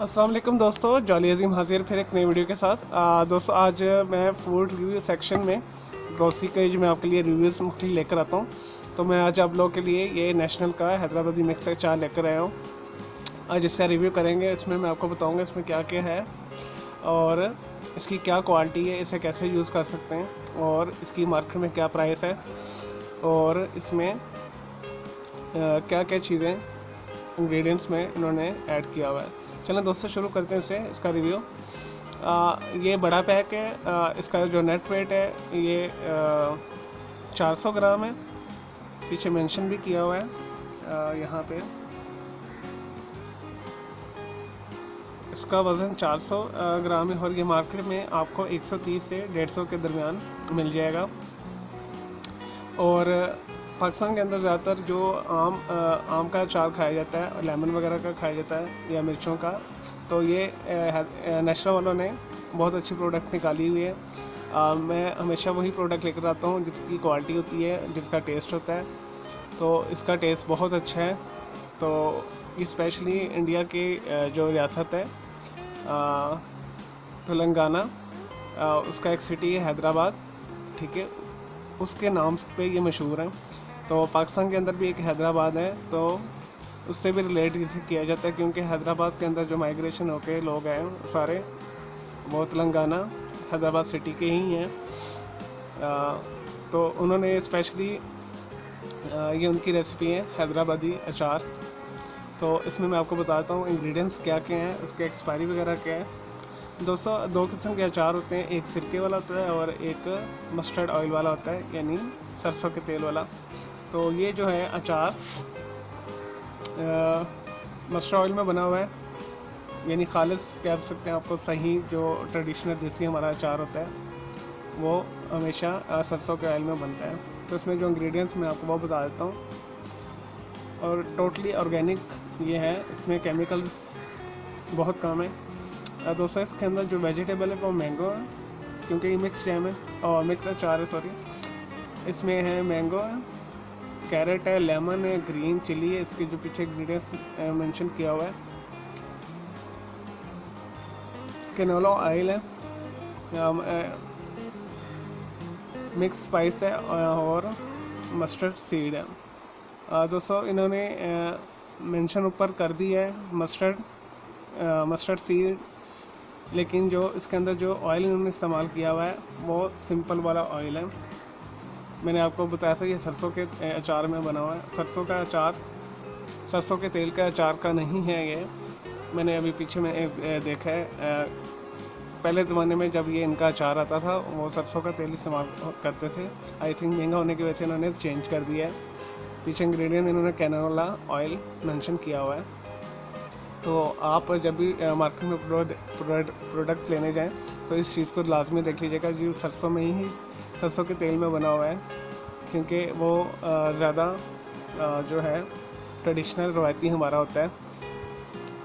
अस्सलाम वालेकुम दोस्तों, जॉली अजीम हाजिर फिर एक नई वीडियो के साथ। दोस्तों आज मैं फूड रिव्यू सेक्शन में ग्रोसरी के जो मैं आपके लिए रिव्यूज़ मुख्तलिफ लेकर आता हूँ। तो मैं आज आप लोगों के लिए ये नेशनल का हैदराबादी मिक्स अचार लेकर आया हूँ। आज इसका रिव्यू करेंगे। इसमें मैं आपको बताऊँगा इसमें क्या क्या है और इसकी क्या क्वालिटी है, इसे कैसे यूज़ कर सकते हैं और इसकी मार्केट में क्या प्राइस है और इसमें क्या क्या चीज़ें इंग्रेडिएंट्स में इन्होंने ऐड किया हुआ है। चलें दोस्तों शुरू करते हैं इसका रिव्यू। ये बड़ा पैक है। इसका जो नेट वेट है ये 400 ग्राम है। पीछे मेंशन भी किया हुआ है यहाँ पे। इसका वज़न 400 ग्राम है और ये मार्केट में आपको 130 से 150 के दरमियान मिल जाएगा। और पाकिस्तान के अंदर ज़्यादातर जो आम का अचार खाया जाता है और लेमन वगैरह का खाया जाता है या मिर्चों का, तो ये नेशनल वालों ने बहुत अच्छी प्रोडक्ट निकाली हुई है। मैं हमेशा वही प्रोडक्ट लेकर आता हूँ जिसकी क्वालिटी होती है, जिसका टेस्ट होता है। तो इसका टेस्ट बहुत अच्छा है। तो ये स्पेशली इंडिया की जो रियासत है तेलंगाना, उसका एक सिटी है हैदराबाद, ठीक है, उसके नाम पे ये मशहूर है। तो पाकिस्तान के अंदर भी एक हैदराबाद है, तो उससे भी रिलेट इसे किया जाता है क्योंकि हैदराबाद के अंदर जो माइग्रेशन होके लोग हैं सारे वो तेलंगाना हैदराबाद सिटी के ही हैं। तो उन्होंने स्पेशली ये उनकी रेसिपी है हैदराबादी अचार। तो इसमें मैं आपको बताता हूँ इंग्रेडिएंट्स क्या क्या हैं, उसके एक्सपायरी वगैरह क्या है। दोस्तों दो किस्म के अचार होते हैं, एक सिरके वाला होता है और एक मस्टर्ड ऑयल वाला होता है, यानी सरसों के तेल वाला। तो ये जो है अचार मस्टर्ड ऑयल में बना हुआ है, यानी खालिस कह सकते हैं आपको। सही जो ट्रेडिशनल देसी हमारा अचार होता है वो हमेशा सरसों के ऑयल में बनता है। तो इसमें जो इंग्रेडिएंट्स मैं आपको वो बता देता हूँ। और टोटली ऑर्गेनिक ये है, इसमें केमिकल्स बहुत कम है। दोस्तों इसके अंदर जो वेजिटेबल है वो मैंगो है, क्योंकि ये मिक्स जैम है और मिक्स अचार है, सॉरी। इसमें है मैंगो है, कैरेट है, लेमन है, ग्रीन चिली है। इसके जो पीछे इंग्रेडिएंट्स मेंशन किया हुआ है, कैनोला ऑयल है, मिक्स स्पाइस है और मस्टर्ड सीड है। दोस्तों इन्होंने मेंशन ऊपर कर दी है मस्टर्ड सीड, लेकिन जो इसके अंदर जो ऑयल इन्होंने इस्तेमाल किया हुआ है वो सिंपल वाला ऑयल है। मैंने आपको बताया था ये सरसों के अचार में बना हुआ है। सरसों का अचार सरसों के तेल का अचार का नहीं है ये। मैंने अभी पीछे में देखा है, पहले ज़माने में जब ये इनका अचार आता था वो सरसों का तेल इस्तेमाल करते थे। आई थिंक महंगा होने की वजह से इन्होंने चेंज कर दिया है। पीछे इंग्रेडिएंट इन्होंने कैनोला ऑयल मेंशन किया हुआ है। तो आप जब भी मार्केट में प्रोडक्ट लेने जाएं तो इस चीज़ को लाजमी देख लीजिएगा जी सरसों के तेल में बना हुआ है, क्योंकि वो ज़्यादा जो है ट्रेडिशनल रवायती हमारा होता है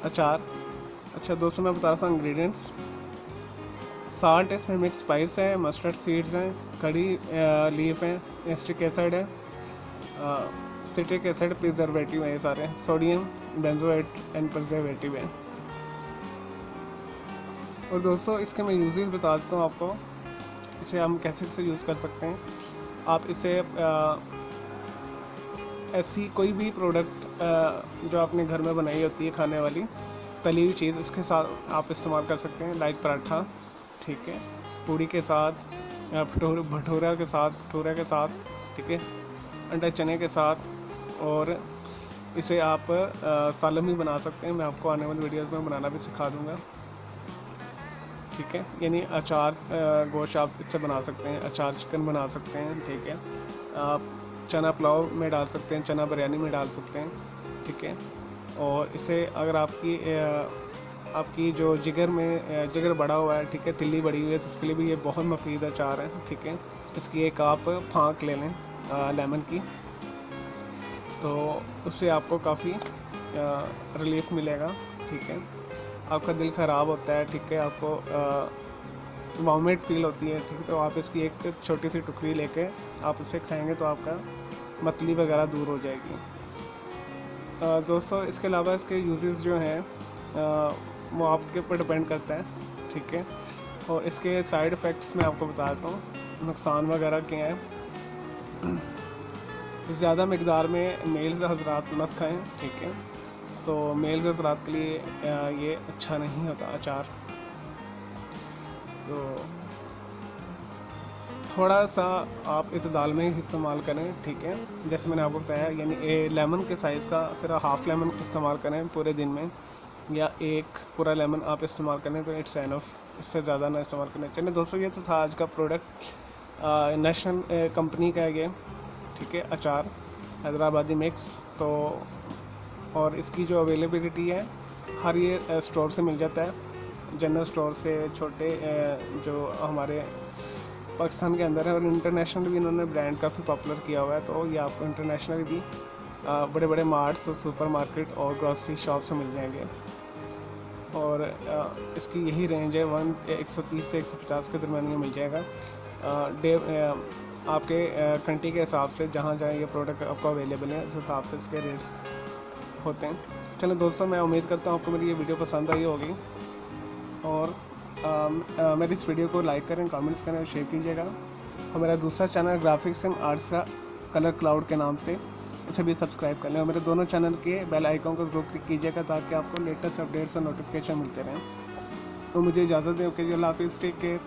अचार। अच्छा दोस्तों मैं बता रहा हूँ इंग्रेडिएंट्स। साल्ट है, इसमें मिक्स स्पाइस है, मस्टर्ड सीड्स हैं, कड़ी लीफ है, एस्टिक एसिड है, सिट्रिक एसिड, प्रिजर्वेटिव है, ये सारे सोडियम बेंजोएट एंड प्रिजर्वेटिव है। और दोस्तों इसके मैं यूजेस बता देता हूँ आपको, इसे हम कैसे कैसे यूज़ कर सकते हैं। आप इसे ऐसी कोई भी प्रोडक्ट जो आपने घर में बनाई होती है खाने वाली तली हुई चीज़, उसके साथ आप इस्तेमाल कर सकते हैं। लाइक पराठा, ठीक है, पूड़ी के साथ, भटूरा के साथ, ठीक है, अंडा चने के साथ। और इसे आप सालन भी बना सकते हैं। मैं आपको आने वाली वीडियोस में बनाना भी सिखा दूंगा, ठीक है। यानी अचार गोश्त आप इससे बना सकते हैं, अचार चिकन बना सकते हैं, ठीक है। आप चना पुलाव में डाल सकते हैं, चना बिरयानी में डाल सकते हैं, ठीक है। और इसे अगर आपकी जो जिगर बढ़ा हुआ है, ठीक है, तिल्ली बढ़ी हुई है, तो उसके लिए भी ये बहुत मुफीद अचार है, ठीक है। इसकी एक आप फाँक ले लें लेमन की, तो उससे आपको काफ़ी रिलीफ मिलेगा, ठीक है। आपका दिल ख़राब होता है, ठीक है, आपको वॉमिट फील होती है, ठीक है, तो आप इसकी एक छोटी सी टुकड़ी लेके आप इसे खाएंगे तो आपका मतली वगैरह दूर हो जाएगी। दोस्तों इसके अलावा इसके यूजेस जो हैं वो आपके ऊपर डिपेंड करता है, ठीक है। और इसके साइड इफ़ेक्ट्स मैं आपको बताता हूँ, नुकसान वगैरह क्या हैं। ज़्यादा मकदार में मेल्स हजरात मत खाएं, ठीक है। तो मेल्स हजरात के लिए ये अच्छा नहीं होता अचार। तो थोड़ा सा आप इतदाल में ही इस्तेमाल करें, ठीक है। जैसे मैंने आपको बताया, यानी लेमन के साइज़ का सिर्फ हाफ़ लेमन इस्तेमाल करें पूरे दिन में, या एक पूरा लेमन आप इस्तेमाल करें तो इट्स एनफ, इससे ज़्यादा ना इस्तेमाल करें। चलिए दोस्तों, ये तो था आज का प्रोडक्ट, नेशनल कंपनी का है ये, ठीक है, अचार हैदराबादी मिक्स। तो और इसकी जो अवेलेबिलिटी है, हर ये स्टोर से मिल जाता है, जनरल स्टोर से, छोटे जो हमारे पाकिस्तान के अंदर है, और इंटरनेशनल भी इन्होंने ब्रांड काफ़ी पॉपुलर किया हुआ है। तो ये आपको इंटरनेशनल भी बड़े बड़े मार्ट्स और सुपर मार्केट और ग्रॉसरी शॉप से मिल जाएंगे। और इसकी यही रेंज है, 130 से 150 के दरमियान ये मिल जाएगा। आपके कंट्री के हिसाब से जहाँ जहाँ ये प्रोडक्ट आपको अवेलेबल है, उस हिसाब से इसके रेट्स होते हैं। चलो दोस्तों, मैं उम्मीद करता हूँ आपको मेरी ये वीडियो पसंद आई होगी, और मेरी इस वीडियो को लाइक करें, कमेंट्स करें और शेयर कीजिएगा। और मेरा दूसरा चैनल ग्राफिक्स एंड आर्ट्स का कलर क्लाउड के नाम से, इसे भी सब्सक्राइब कर लें। और मेरे दोनों चैनल के बेल आइकन को जरूर क्लिक कीजिएगा, ताकि आपको लेटेस्ट अपडेट्स और नोटिफिकेशन मिलते रहें। तो मुझे इजाज़त दें, ओके जी, अल्लाह हाफिज़, टेक केयर।